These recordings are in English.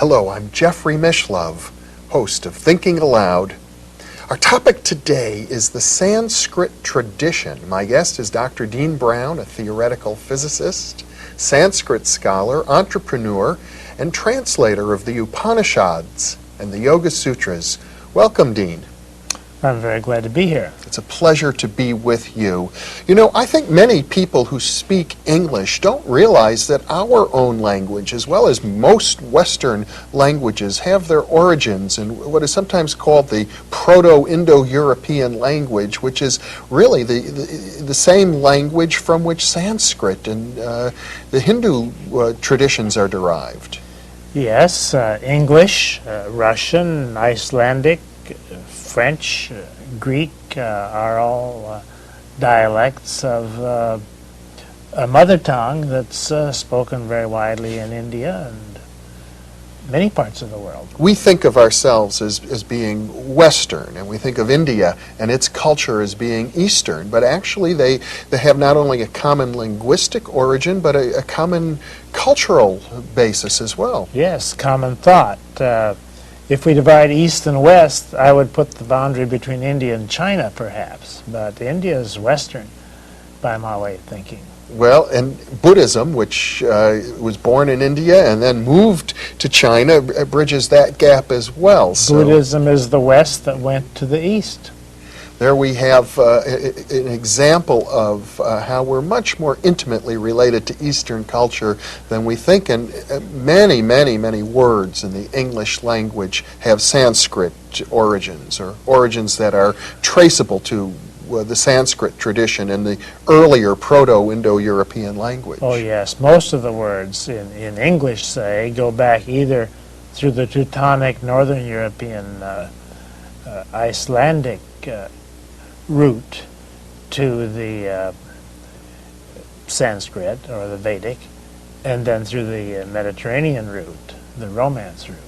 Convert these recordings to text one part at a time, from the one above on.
Hello, I'm Jeffrey Mishlove, host of Thinking Aloud. Our topic today is the Sanskrit tradition. My guest is Dr. Dean Brown, a theoretical physicist, Sanskrit scholar, entrepreneur, and translator of the Upanishads and the Yoga Sutras. Welcome, Dean. I'm very glad to be here. It's a pleasure to be with you. You know, I think many people who speak English don't realize that our own language, as well as most Western languages, have their origins in what is sometimes called the Proto-Indo-European language, which is really the same language from which Sanskrit and the Hindu traditions are derived. Yes, English, Russian, Icelandic, French, Greek are all dialects of a mother tongue that's spoken very widely in India and many parts of the world. We think of ourselves as being Western, and we think of India and its culture as being Eastern, but actually they have not only a common linguistic origin, but a common cultural basis as well. Yes, common thought. If we divide East and West, I would put the boundary between India and China, perhaps. But India is Western, by my way of thinking. Well, and Buddhism, which was born in India and then moved to China, bridges that gap as well. Buddhism is the West that went to the East. There we have an example of how we're much more intimately related to Eastern culture than we think, and many, many, many words in the English language have Sanskrit origins, or origins that are traceable to the Sanskrit tradition in the earlier Proto-Indo-European language. Oh yes, most of the words in English, say, go back either through the Teutonic Northern European Icelandic route to the Sanskrit or the Vedic, and then through the Mediterranean route, the Romance route.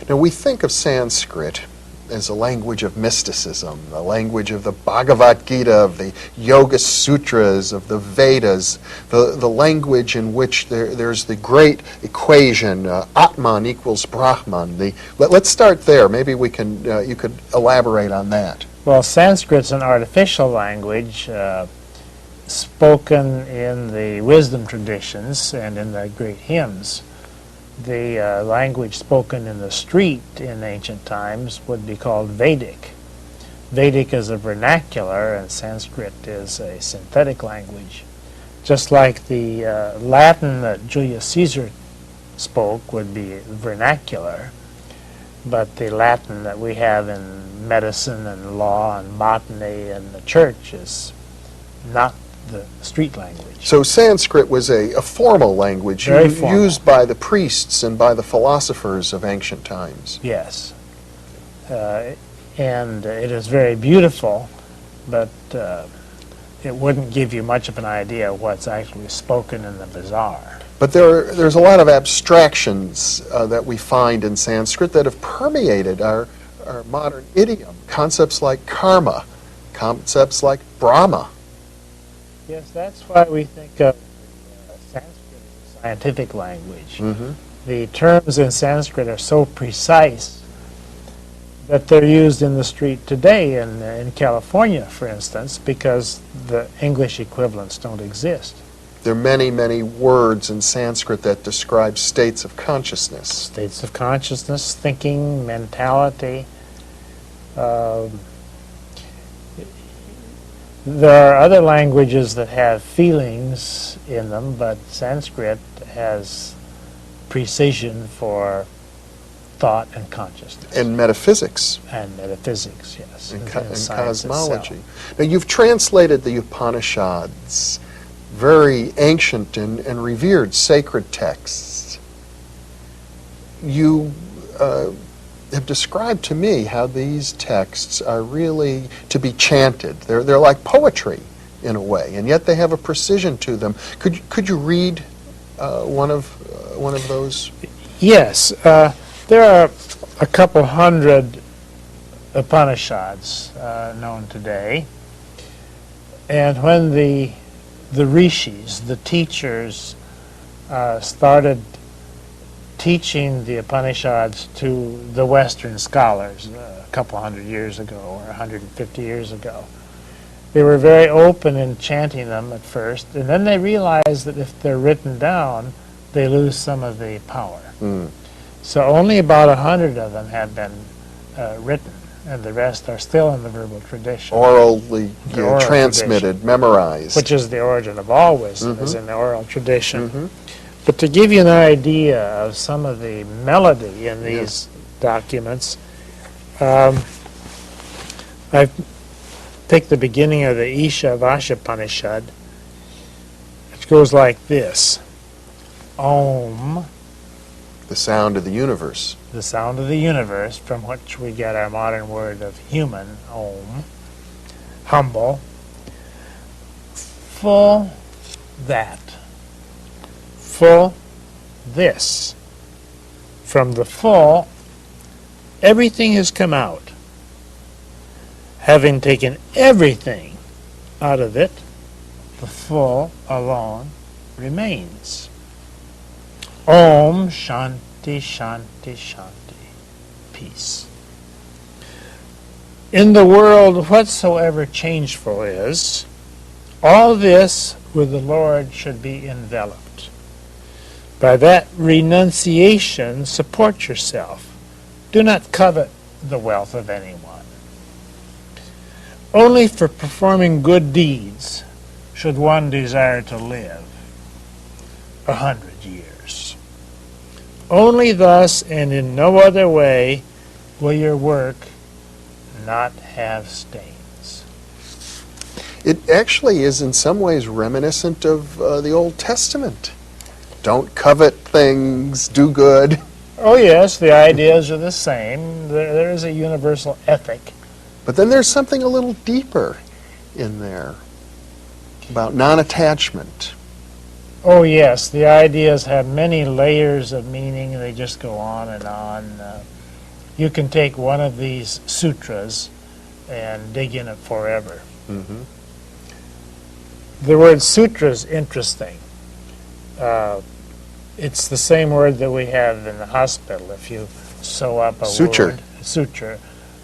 Now we think of Sanskrit as a language of mysticism, a language of the Bhagavad Gita, of the Yoga Sutras, of the Vedas, the language in which there's the great equation, Atman equals Brahman. Let's start there. Maybe we can you could elaborate on that. Well, Sanskrit's an artificial language spoken in the wisdom traditions and in the great hymns. The language spoken in the street in ancient times would be called Vedic. Vedic is a vernacular and Sanskrit is a synthetic language. Just like the Latin that Julius Caesar spoke would be vernacular, but the Latin that we have in medicine and law and botany and the church is not the street language. So Sanskrit was a formal language used by the priests and by the philosophers of ancient times. Yes. And it is very beautiful, but it wouldn't give you much of an idea of what's actually spoken in the bazaar. But there's a lot of abstractions that we find in Sanskrit that have permeated our modern idiom. Concepts like karma, concepts like Brahma. Yes, that's why we think of Sanskrit as a scientific language. Mm-hmm. The terms in Sanskrit are so precise that they're used in the street today in California, for instance, because the English equivalents don't exist. There are many, many words in Sanskrit that describe states of consciousness. States of consciousness, thinking, mentality. There are other languages that have feelings in them, but Sanskrit has precision for thought and consciousness. And metaphysics. And metaphysics, yes. And cosmology. Now, you've translated the Upanishads, very ancient and revered sacred texts. You have described to me how these texts are really to be chanted. They're like poetry in a way, and yet they have a precision to them. Could you read one of those? Yes, there are a couple hundred Upanishads known today, and when the rishis, the teachers, started teaching the Upanishads to the Western scholars a couple hundred years ago or 150 years ago. They were very open in chanting them at first, and then they realized that if they're written down, they lose some of the power. So only about 100 of them have been written, and the rest are still in the verbal tradition. Orally Oral transmitted, tradition, memorized. which is the origin of all wisdom, is in the oral tradition. But to give you an idea of some of the melody in these documents, I take the beginning of the Ishavashopanishad, which goes like this. Om, The sound of the universe. the sound of the universe, from which we get our modern word of human, Om. Humble. Full that. Full this. From the full, everything has come out. Having taken everything out of it, the full alone remains. Om Shanti Shanti Shanti. Peace. In the world whatsoever changeful is, all this with the Lord should be enveloped. By that renunciation, support yourself. Do not covet the wealth of anyone. Only for performing good deeds should one desire to live 100 years. Only thus and in no other way will your work not have stains. It actually is in some ways reminiscent of the Old Testament. Don't covet things, do good. Oh yes, the ideas are the same. There is a universal ethic. But then there's something a little deeper in there about non-attachment. Oh yes, the ideas have many layers of meaning. They just go on and on. You can take one of these sutras and dig in it forever. The word sutra is interesting. It's the same word that we have in the hospital. If you sew up a Suture. word, suture.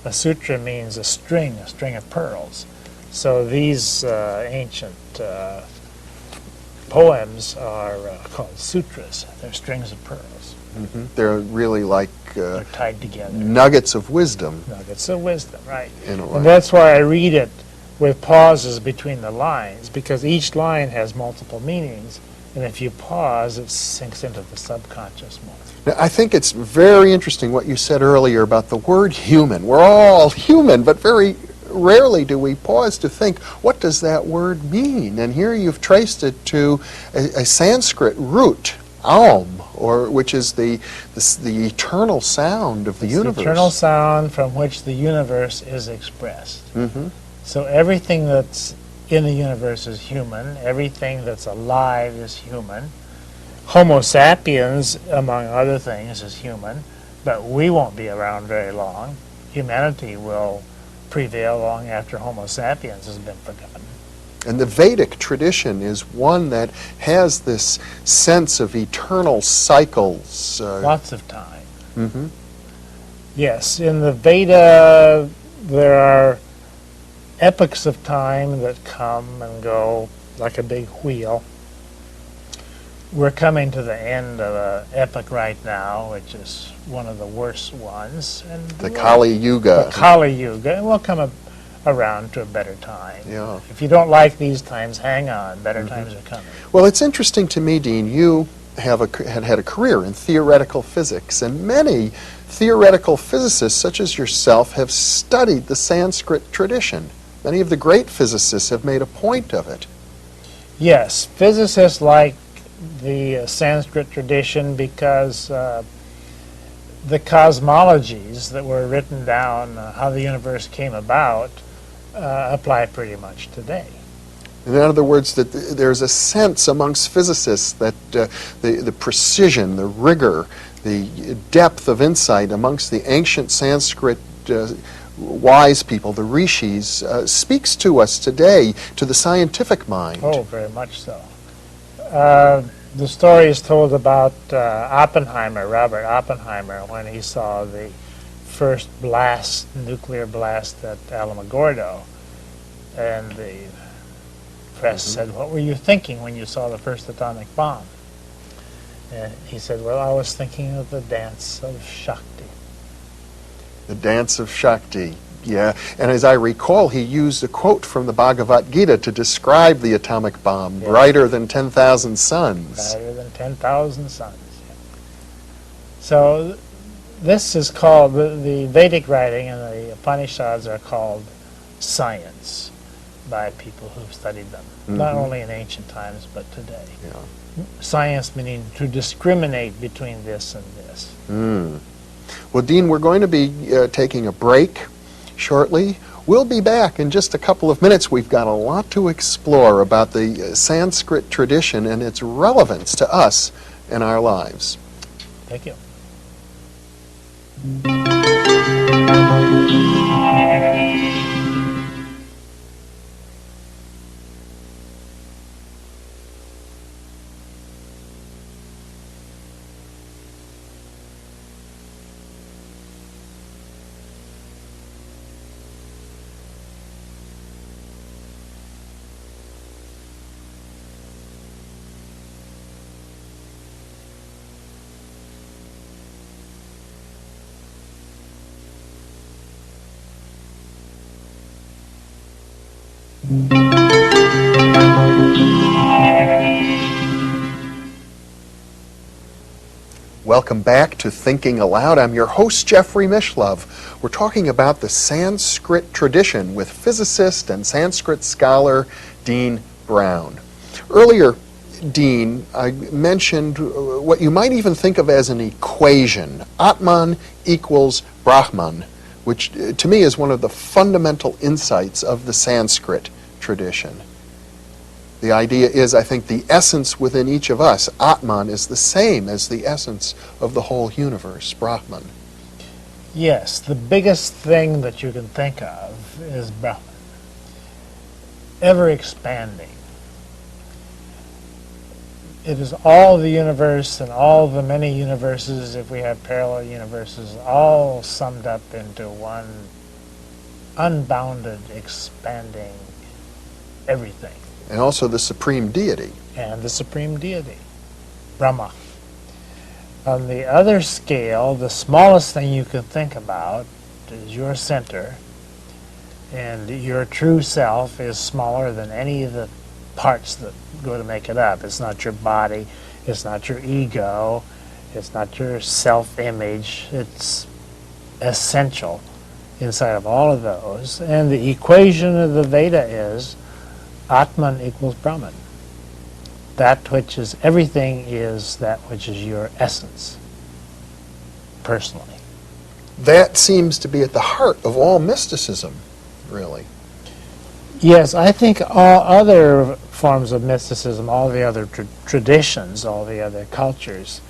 A sutra means a string of pearls. So these ancient poems are called sutras. They're strings of pearls. They're really like They're tied together. nuggets of wisdom. Nuggets of wisdom, right. In a way. And that's why I read it with pauses between the lines, because each line has multiple meanings, and if you pause, it sinks into the subconscious more. Now, I think it's very interesting what you said earlier about the word human. We're all human, but very rarely do we pause to think, what does that word mean? And here you've traced it to a Sanskrit root, Aum, or which is the eternal sound of the universe. The eternal sound from which the universe is expressed. So everything that's in the universe is human. Everything that's alive is human. Homo sapiens, among other things, is human, but we won't be around very long. Humanity will prevail long after Homo sapiens has been forgotten. And the Vedic tradition is one that has this sense of eternal cycles. Lots of time. Yes, in the Veda there are epochs of time that come and go like a big wheel. We're coming to the end of an epoch right now, which is one of the worst ones. And The Kali Yuga. The Kali Yuga. And we'll come around to a better time. Yeah. If you don't like these times, hang on. Better times are coming. Well, it's interesting to me, Dean, you had a career in theoretical physics, and many theoretical physicists, such as yourself, have studied the Sanskrit tradition. Many of the great physicists have made a point of it. Yes, physicists like the Sanskrit tradition because the cosmologies that were written down, how the universe came about, apply pretty much today. In other words, that there's a sense amongst physicists that the precision, the rigor, the depth of insight amongst the ancient Sanskrit wise people, the rishis, speaks to us today, to the scientific mind. Oh, very much so. The story is told about Robert Oppenheimer, when he saw the first nuclear blast at Alamogordo. And the press said, "What were you thinking when you saw the first atomic bomb?" And he said, "Well, I was thinking of the dance of Shakti." The dance of Shakti. Yeah, and as I recall, he used a quote from the Bhagavad Gita to describe the atomic bomb, brighter than 10,000 suns. Brighter than 10,000 suns. Yeah. So this is called, the Vedic writing and the Upanishads are called science by people who've studied them, not only in ancient times, but today. Yeah. Science meaning to discriminate between this and this. Well, Dean, we're going to be taking a break shortly. We'll be back in just a couple of minutes. We've got a lot to explore about the Sanskrit tradition and its relevance to us in our lives. Thank you. Welcome back to Thinking Aloud. I'm your host, Jeffrey Mishlove. We're talking about the Sanskrit tradition with physicist and Sanskrit scholar Dean Brown. Earlier, Dean, I mentioned what you might even think of as an equation, Atman equals Brahman, which to me is one of the fundamental insights of the Sanskrit tradition. The idea is, I think, the essence within each of us, Atman, is the same as the essence of the whole universe, Brahman. Yes, the biggest thing that you can think of is Brahman, ever expanding. It is all the universe and all the many universes, if we have parallel universes, all summed up into one unbounded, expanding everything. And also the supreme deity. And the supreme deity, Brahma. On the other scale, the smallest thing you can think about is your center, and your true self is smaller than any of the parts that go to make it up. It's not your body, it's not your ego, it's not your self-image. It's essential inside of all of those. And the equation of the Veda is Atman equals Brahman. That which is everything is that which is your essence, personally. That seems to be at the heart of all mysticism, really. Yes, I think all other forms of mysticism, all the other traditions, all the other cultures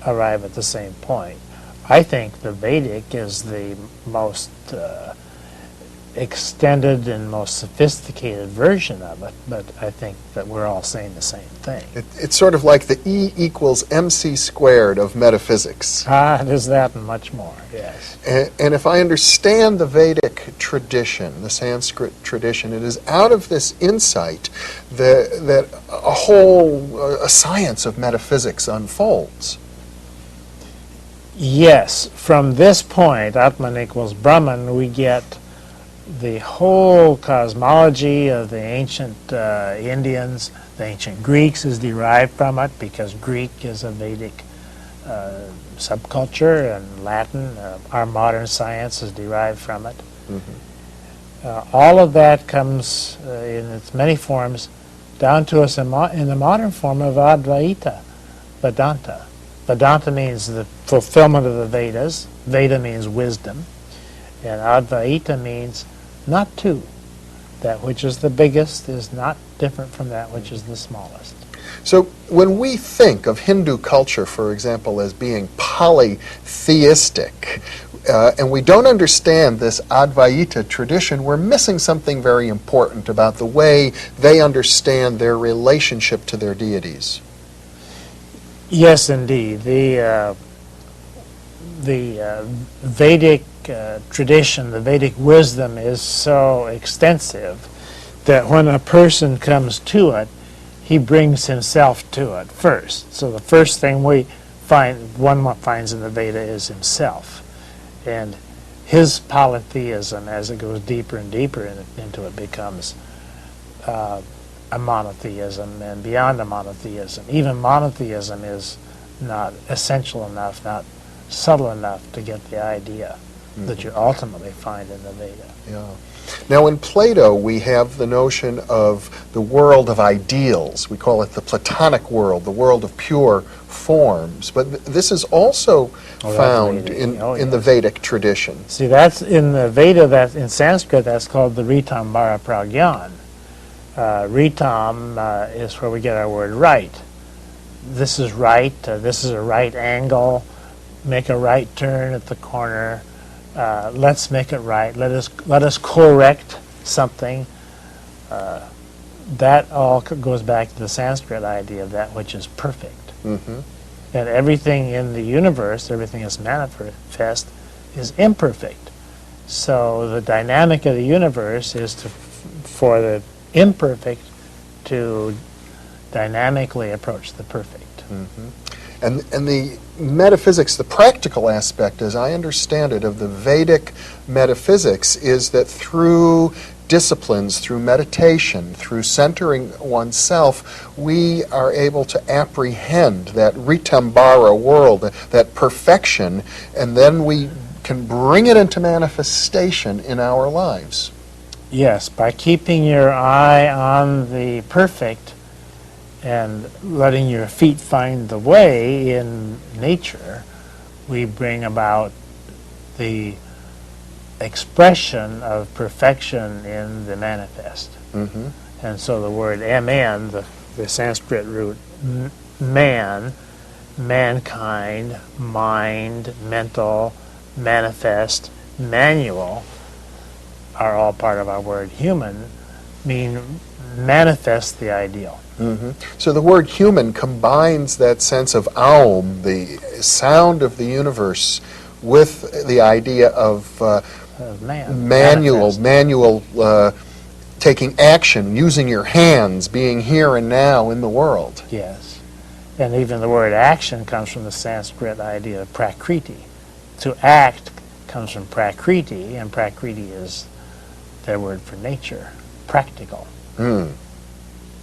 arrive at the same point. I think the Vedic is the most extended and most sophisticated version of it, but I think that we're all saying the same thing. It's sort of like the E equals MC squared of metaphysics. It is that and much more, yes. And if I understand the Vedic tradition, the Sanskrit tradition, it is out of this insight that a whole science of metaphysics unfolds. Yes, from this point, Atman equals Brahman, we get the whole cosmology of the ancient Indians. The ancient Greeks is derived from it because Greek is a Vedic subculture, and Latin, our modern science, is derived from it. All of that comes in its many forms down to us in the modern form of Advaita, Vedanta. Vedanta means the fulfillment of the Vedas. Veda means wisdom. And Advaita means not two. That which is the biggest is not different from that which is the smallest. So when we think of Hindu culture, for example, as being polytheistic, and we don't understand this Advaita tradition, we're missing something very important about the way they understand their relationship to their deities. Yes, indeed. The Vedic tradition, the Vedic wisdom is so extensive that when a person comes to it, he brings himself to it first. So the first thing one finds in the Veda is himself. And his polytheism, as it goes deeper and deeper into it, becomes a monotheism, and beyond a monotheism. Even monotheism is not essential enough, not subtle enough to get the idea that you ultimately find in the Veda. Yeah. Now, in Plato, we have the notion of the world of ideals. We call it the Platonic world, the world of pure forms. But this is also found in the Vedic tradition. See, that's in the Veda, that in Sanskrit, that's called the Ritambara Pragyan. Ritam is where we get our word right. This is right, this is a right angle, make a right turn at the corner, let's make it right, let us correct something. That all goes back to the Sanskrit idea of that which is perfect. Mm-hmm. And everything in the universe, everything that's manifest, is imperfect. So the dynamic of the universe is for the imperfect to dynamically approach the perfect. Mm-hmm. And the metaphysics, the practical aspect, as I understand it, of the Vedic metaphysics is that through disciplines, through meditation, through centering oneself, we are able to apprehend that Ritambara world, that perfection, and then we can bring it into manifestation in our lives. Yes, by keeping your eye on the perfect and letting your feet find the way in nature, we bring about the expression of perfection in the manifest. Mm-hmm. And so the word mn, the Sanskrit root man, mankind, mind, mental, manifest, manual, are all part of our word human, mean manifest the ideal. Mm-hmm. So the word human combines that sense of aum, the sound of the universe, with the idea of manual, taking action, using your hands, being here and now in the world. Yes. And even the word action comes from the Sanskrit idea of prakriti. To act comes from prakriti, and prakriti is their word for nature, practical. Mm.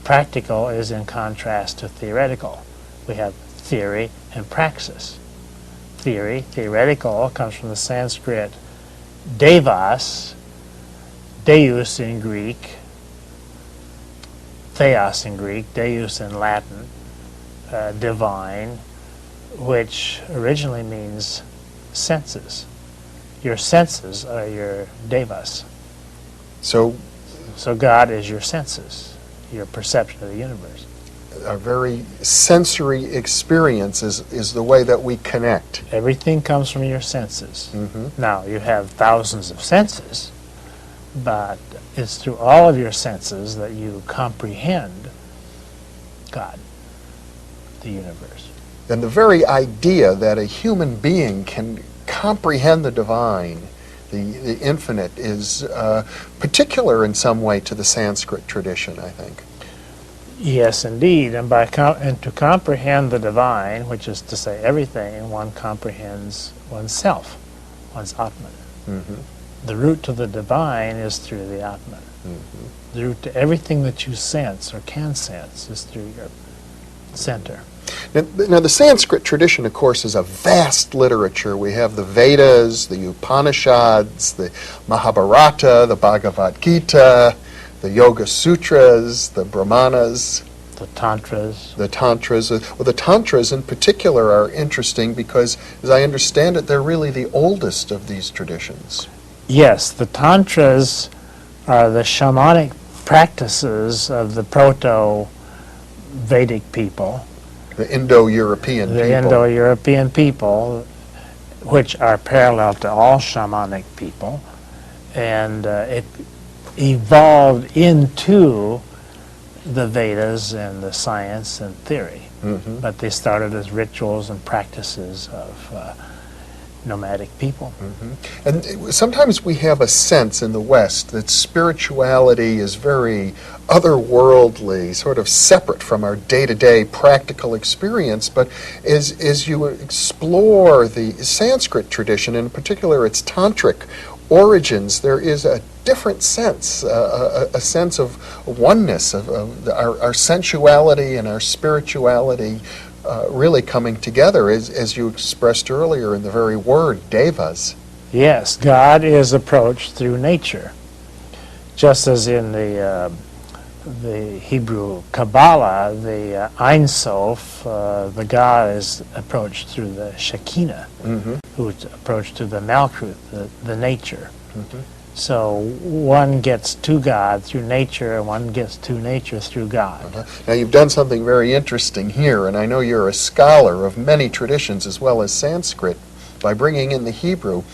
Practical is in contrast to theoretical. We have theory and praxis. Theory, theoretical, comes from the Sanskrit devas, deus in Greek, theos in Greek, deus in Latin, divine, which originally means senses. Your senses are your devas. So God is your senses, your perception of the universe. A very sensory experience is the way that we connect. Everything comes from your senses. Mm-hmm. Now, you have thousands of senses, but it's through all of your senses that you comprehend God, the universe. And the very idea that a human being can comprehend the divine, the infinite, is particular in some way to the Sanskrit tradition, I think. Yes, indeed. And to comprehend the divine, which is to say everything, one comprehends oneself, one's Atman. Mm-hmm. The route to the divine is through the Atman. Mm-hmm. The route to everything that you sense or can sense is through your center. Now, the Sanskrit tradition, of course, is a vast literature. We have the Vedas, the Upanishads, the Mahabharata, the Bhagavad Gita, the Yoga Sutras, the Brahmanas. The Tantras. The Tantras. Well, the Tantras in particular are interesting because, as I understand it, they're really the oldest of these traditions. Yes, the Tantras are the shamanic practices of the proto-Vedic people. The Indo-European people. The Indo-European people, which are parallel to all shamanic people. And it evolved into the Vedas and the science and theory. but they started as rituals and practices of nomadic people. And sometimes we have a sense in the West that spirituality is very otherworldly, sort of separate from our day-to-day practical experience. But as you explore the Sanskrit tradition, and in particular its tantric origins, there is a different sense, a sense of oneness, of our sensuality and our spirituality really coming together, as you expressed earlier in the very word, devas. Yes, God is approached through nature, just as in the Hebrew Kabbalah, the Ein Sof, the God is approached through the Shekinah, who is approached through the Malkuth, the nature. So one gets to God through nature, and one gets to nature through God. Now you've done something very interesting here, and I know you're a scholar of many traditions as well as Sanskrit, by bringing in the Hebrew.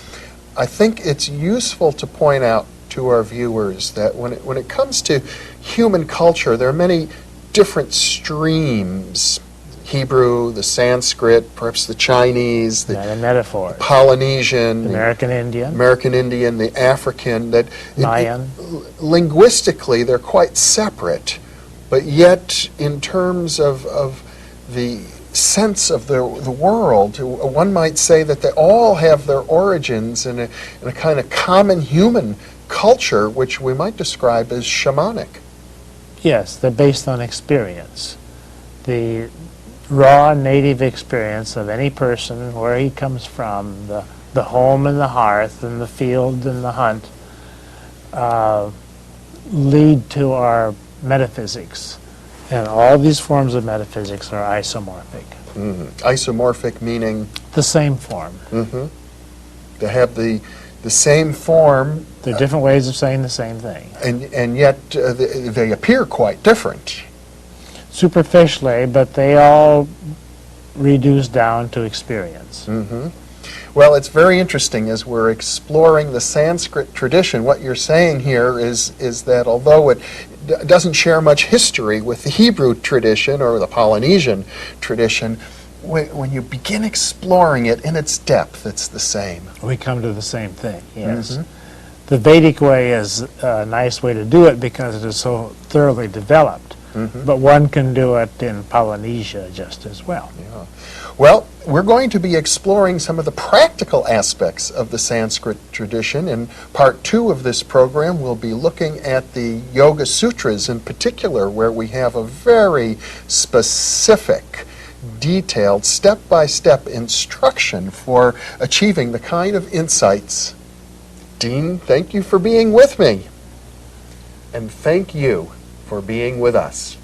I think it's useful to point out to our viewers that when it comes to human culture, there are many different streams. Hebrew, the Sanskrit, perhaps the Chinese, the metaphors. Polynesian, the American Indian, the African, that Mayan. Linguistically they're quite separate, but yet in terms of the sense of the world, one might say that they all have their origins in a kind of common human culture, which we might describe as shamanic. Yes, they're based on experience. The raw native experience of any person, where he comes from, the home and the hearth and the field and the hunt, lead to our metaphysics. And all these forms of metaphysics are isomorphic. Isomorphic meaning? The same form. They have the same form. They're different ways of saying the same thing. And yet they appear quite different. Superficially, but they all reduce down to experience. Well, it's very interesting as we're exploring the Sanskrit tradition. What you're saying here is that although it doesn't share much history with the Hebrew tradition or the Polynesian tradition, when you begin exploring it in its depth, it's the same. We come to the same thing, yes. The Vedic way is a nice way to do it because it is so thoroughly developed. But one can do it in Polynesia just as well. Yeah. Well, we're going to be exploring some of the practical aspects of the Sanskrit tradition. In part 2 of this program, we'll be looking at the Yoga Sutras in particular, where we have a very specific, detailed, step-by-step instruction for achieving the kind of insights. Dean, thank you for being with me. And thank you for being with us.